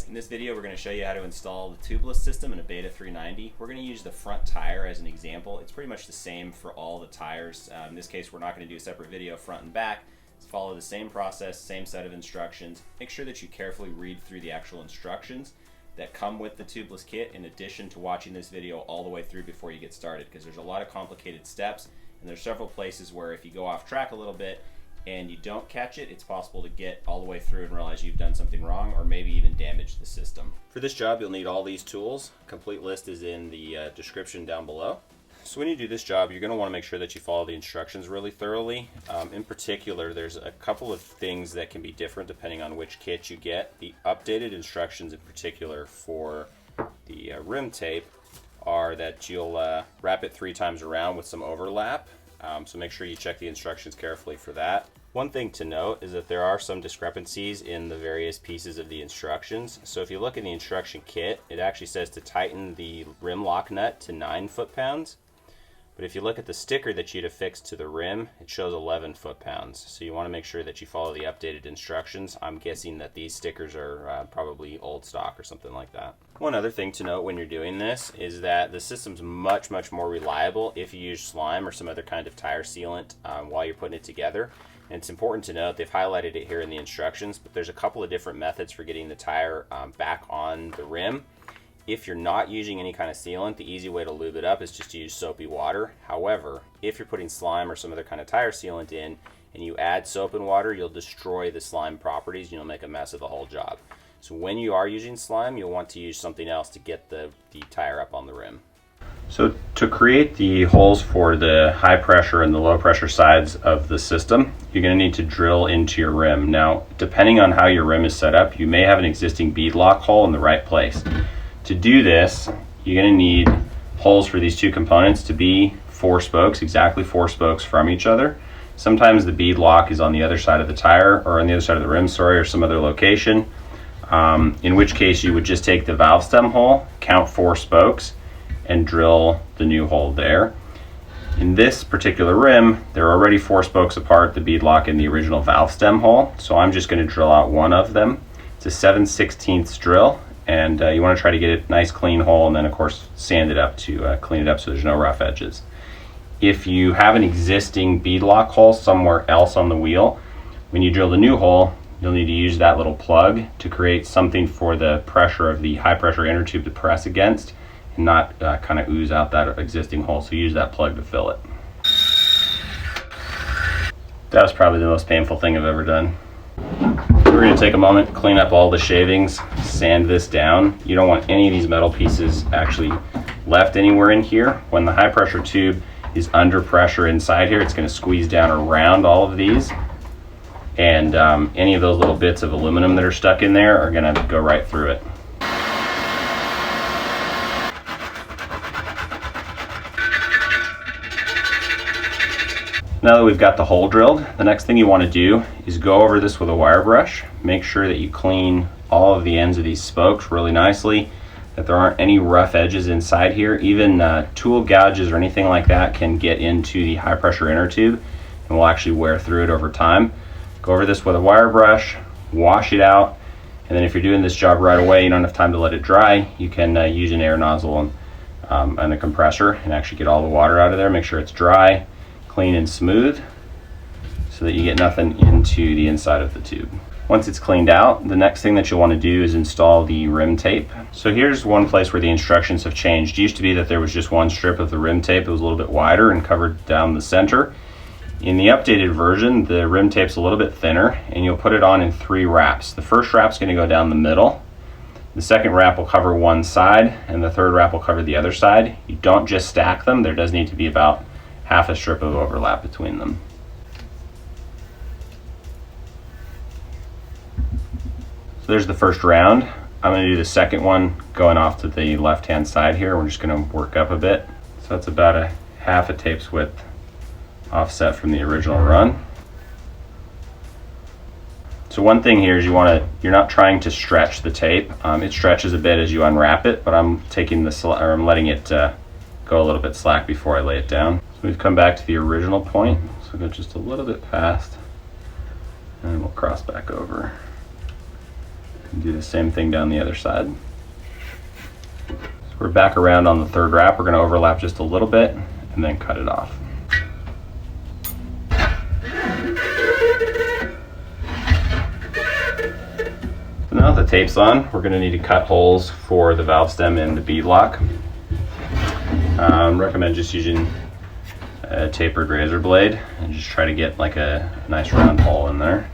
guys, in this video we're going to show you how to install the Tubliss system in a Beta 390. We're going to use the front tire as an example. It's pretty much the same for all the tires. In this case we're not going to do a separate video front and back. Let's follow the same process, same set of instructions. Make sure that you carefully read through the actual instructions that come with the Tubliss kit in addition to watching this video all the way through before you get started, because there's a lot of complicated steps and there's several places where if you go off track a little bit and you don't catch it, it's possible to get all the way through and realize you've done something wrong or maybe even damage the system. For this job you'll need all these tools. Complete list is in the description down below. So when you do this job, you're going to want to make sure that you follow the instructions really thoroughly. In particular, there's a couple of things that can be different depending on which kit you get. The updated instructions in particular for the rim tape are that you'll wrap it 3 times around with some overlap. So make sure you check the instructions carefully for that. One thing to note is that there are some discrepancies in the various pieces of the instructions. So if you look in the instruction kit, it actually says to tighten the rim lock nut to 9 foot-pounds. But if you look at the sticker that you'd affix to the rim, it shows 11 foot-pounds. So you want to make sure that you follow the updated instructions. I'm guessing that these stickers are probably old stock or something like that. One other thing to note when you're doing this is that the system's much more reliable if you use slime or some other kind of tire sealant while you're putting it together. And it's important to note, they've highlighted it here in the instructions, but there's a couple of different methods for getting the tire back on the rim. If you're not using any kind of sealant, the easy way to lube it up is just to use soapy water. However, if you're putting slime or some other kind of tire sealant in and you add soap and water, you'll destroy the slime properties and you'll make a mess of the whole job. So when you are using slime, you'll want to use something else to get the tire up on the rim. So to create the holes for the high pressure and the low pressure sides of the system, you're going to need to drill into your rim. Now, depending on how your rim is set up, you may have an existing bead lock hole in the right place. To do this, you're going to need holes for these two components to be 4 spokes, exactly 4 spokes from each other. Sometimes the bead lock is on the other side of the tire, or on the other side of the rim, sorry, or some other location. In which case you would just take the valve stem hole, count 4 spokes, and drill the new hole there. In this particular rim, there are already 4 spokes apart, the bead lock and the original valve stem hole. So I'm just going to drill out one of them. It's a 7/16 drill. And you want to try to get it nice clean hole, and then of course sand it up to clean it up so there's no rough edges. If you have an existing bead lock hole somewhere else on the wheel, when you drill the new hole, you'll need to use that little plug to create something for the pressure of the high pressure inner tube to press against and not kind of ooze out that existing hole. So use that plug to fill it. That was probably the most painful thing I've ever done. We're going to take a moment, clean up all the shavings, sand this down. You don't want any of these metal pieces actually left anywhere in here. When the high pressure tube is under pressure inside here, it's going to squeeze down around all of these. And any of those little bits of aluminum that are stuck in there are going to go right through it. Now that we've got the hole drilled, the next thing you want to do is go over this with a wire brush. Make sure that you clean all of the ends of these spokes really nicely, that there aren't any rough edges inside here. Even tool gouges or anything like that can get into the high pressure inner tube and will actually wear through it over time. Go over this with a wire brush, wash it out, and then if you're doing this job right away, you don't have time to let it dry, you can use an air nozzle and a compressor and actually get all the water out of there. Make sure it's dry, clean and smooth so that you get nothing into the inside of the tube. Once it's cleaned out, the next thing that you'll want to do is install the rim tape. So here's one place where the instructions have changed. It used to be that there was just one strip of the rim tape. It was a little bit wider and covered down the center. In the updated version, the rim tape's a little bit thinner and you'll put it on in 3 wraps. The first wrap's going to go down the middle. The second wrap will cover one side and the third wrap will cover the other side. You don't just stack them. There does need to be about half a strip of overlap between them. So there's the first round. I'm going to do the second one going off to the left hand side here. We're just going to work up a bit. So that's about a half a tape's width offset from the original run. So one thing here is you're not trying to stretch the tape. It stretches a bit as you unwrap it, but I'm letting it go a little bit slack before I lay it down. So we've come back to the original point, so go just a little bit past, and then we'll cross back over. Do the same thing down the other side. So we're back around on the third wrap. We're going to overlap just a little bit and then cut it off. So now the tape's on, we're going to need to cut holes for the valve stem and the bead lock. Recommend just using a tapered razor blade and just try to get like a nice round hole in there.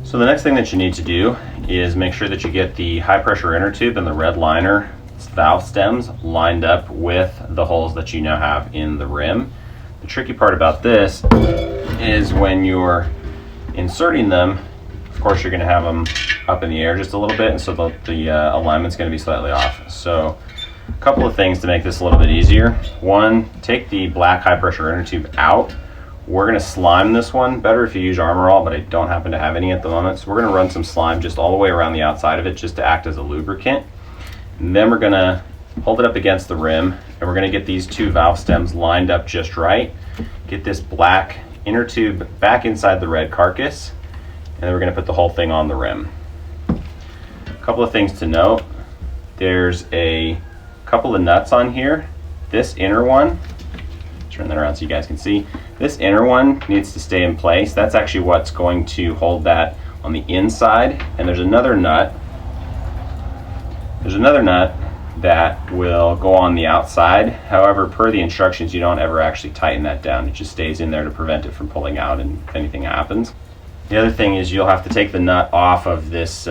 So the next thing that you need to do is make sure that you get the high pressure inner tube and the red liner valve stems lined up with the holes that you now have in the rim. The tricky part about this is when you're inserting them, of course you're going to have them up in the air just a little bit, and so the alignment's going to be slightly off. So a couple of things to make this a little bit easier. One, take the black high pressure inner tube out. We're going to slime this one. Better if you use Armor All, but I don't happen to have any at the moment. So we're going to run some slime just all the way around the outside of it just to act as a lubricant. And then we're going to hold it up against the rim, and we're going to get these two valve stems lined up just right. Get this black inner tube back inside the red carcass, and then we're going to put the whole thing on the rim. A couple of things to note. There's a couple of nuts on here. This inner one, turn that around so you guys can see. This inner one needs to stay in place. That's actually what's going to hold that on the inside. And there's another nut. There's another nut that will go on the outside. However, per the instructions, you don't ever actually tighten that down. It just stays in there to prevent it from pulling out and if anything happens. The other thing is you'll have to take the nut off of this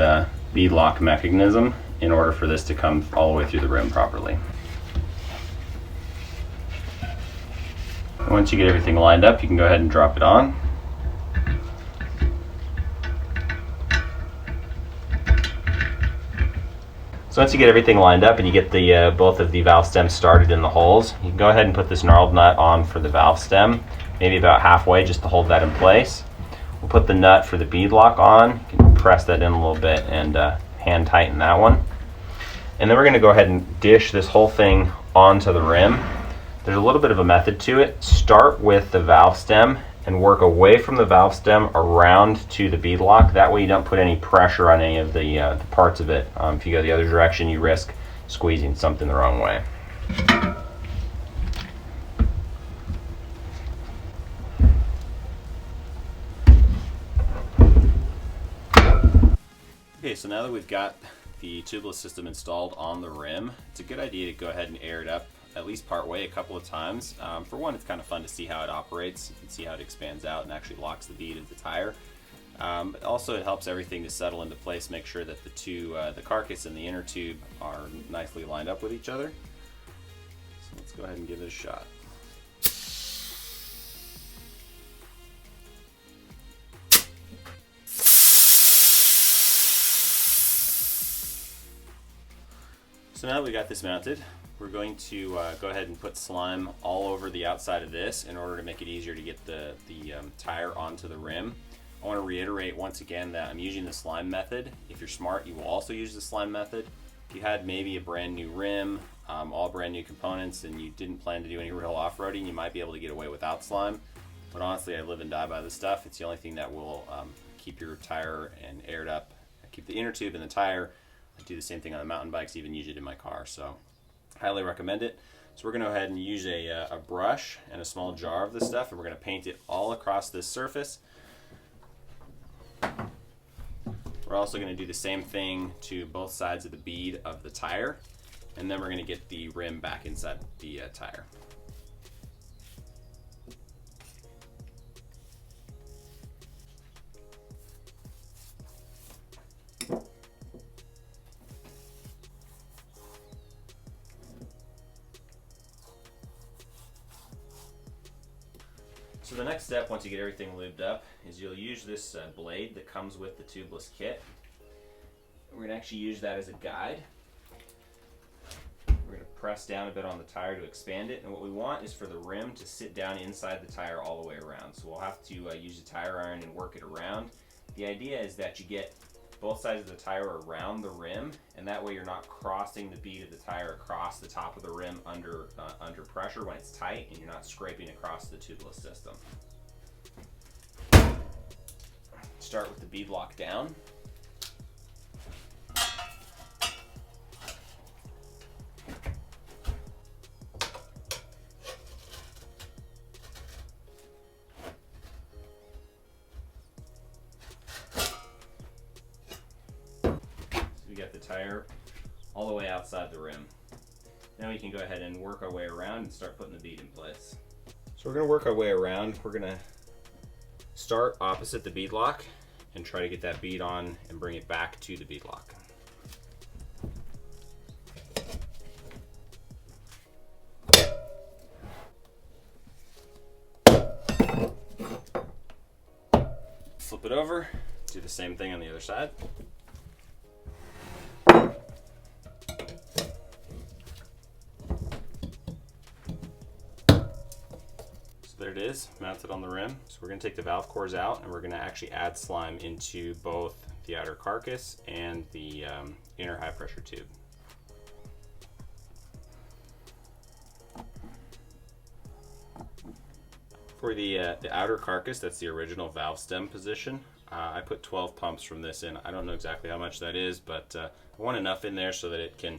bead lock mechanism in order for this to come all the way through the rim properly. Once you get everything lined up, you can go ahead and drop it on. So once you get everything lined up and you get the both of the valve stems started in the holes, you can go ahead and put this knurled nut on for the valve stem, maybe about halfway just to hold that in place. We'll put the nut for the bead lock on. You can press that in a little bit and hand tighten that one. And then we're going to go ahead and dish this whole thing onto the rim. There's a little bit of a method to it. Start with the valve stem and work away from the valve stem around to the bead lock. That way you don't put any pressure on any of the parts of it. If you go the other direction, you risk squeezing something the wrong way. Okay, so now that we've got the tubeless system installed on the rim, it's a good idea to go ahead and air it up at least part way a couple of times. For one, it's kind of fun to see how it operates. You can see how it expands out and actually locks the bead of the tire. But also it helps everything to settle into place, make sure that the carcass and the inner tube are nicely lined up with each other. So let's go ahead and give it a shot. So now that we got this mounted, we're going to go ahead and put slime all over the outside of this in order to make it easier to get the tire onto the rim. I want to reiterate once again that I'm using the slime method. If you're smart, you will also use the slime method. If you had maybe a brand new rim, all brand new components, and you didn't plan to do any real off-roading, you might be able to get away without slime. But honestly, I live and die by this stuff. It's the only thing that will keep your tire and aired up, keep the inner tube and the tire. I do the same thing on the mountain bikes, even use it in my car. So highly recommend it. So we're going to go ahead and use a brush and a small jar of this stuff, and we're going to paint it all across this surface. We're also going to do the same thing to both sides of the bead of the tire, and then we're going to get the rim back inside the tire. So the next step, once you get everything lubed up, is you'll use this blade that comes with the tubeless kit. We're going to actually use that as a guide. We're going to press down a bit on the tire to expand it, and what we want is for the rim to sit down inside the tire all the way around. So we'll have to use a tire iron and work it around. The idea is that you get both sides of the tire around the rim, and that way you're not crossing the bead of the tire across the top of the rim under pressure when it's tight, and you're not scraping across the tubeless system. Start with the bead lock down. We got the tire all the way outside the rim. Now we can go ahead and work our way around and start putting the bead in place. So we're going to work our way around. We're going to start opposite the bead lock and try to get that bead on and bring it back to the bead lock. Flip it over, do the same thing on the other side. There it is, mounted on the rim. So we're going to take the valve cores out, and we're going to actually add slime into both the outer carcass and the inner high pressure tube. For the outer carcass, that's the original valve stem position. I put 12 pumps from this in. I don't know exactly how much that is, but I want enough in there so that it can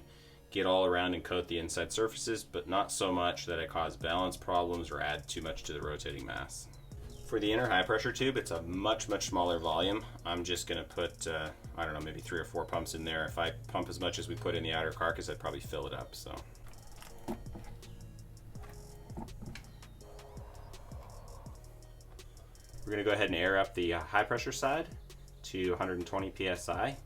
get all around and coat the inside surfaces, but not so much that it cause balance problems or add too much to the rotating mass. For the inner high pressure tube, it's a much smaller volume. I'm just gonna put, I don't know, maybe 3 or 4 pumps in there. If I pump as much as we put in the outer carcass, I'd probably fill it up, so. We're gonna go ahead and air up the high pressure side to 120 PSI.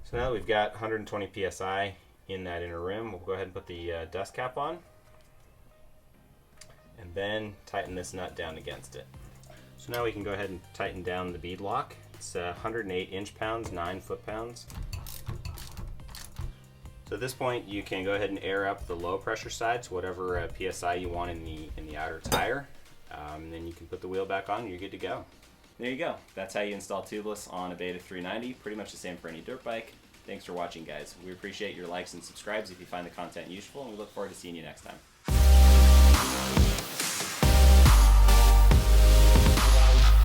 So now that we've got 120 PSI in that inner rim, we'll go ahead and put the dust cap on and then tighten this nut down against it. So now we can go ahead and tighten down the bead lock. It's 108 inch-pounds, 9 foot-pounds. So at this point you can go ahead and air up the low pressure side to whatever PSI you want in the outer tire. And then you can put the wheel back on and you're good to go. There you go. That's how you install tubeless on a Beta 390. Pretty much the same for any dirt bike. Thanks for watching, guys. We appreciate your likes and subscribes if you find the content useful, and we look forward to seeing you next time.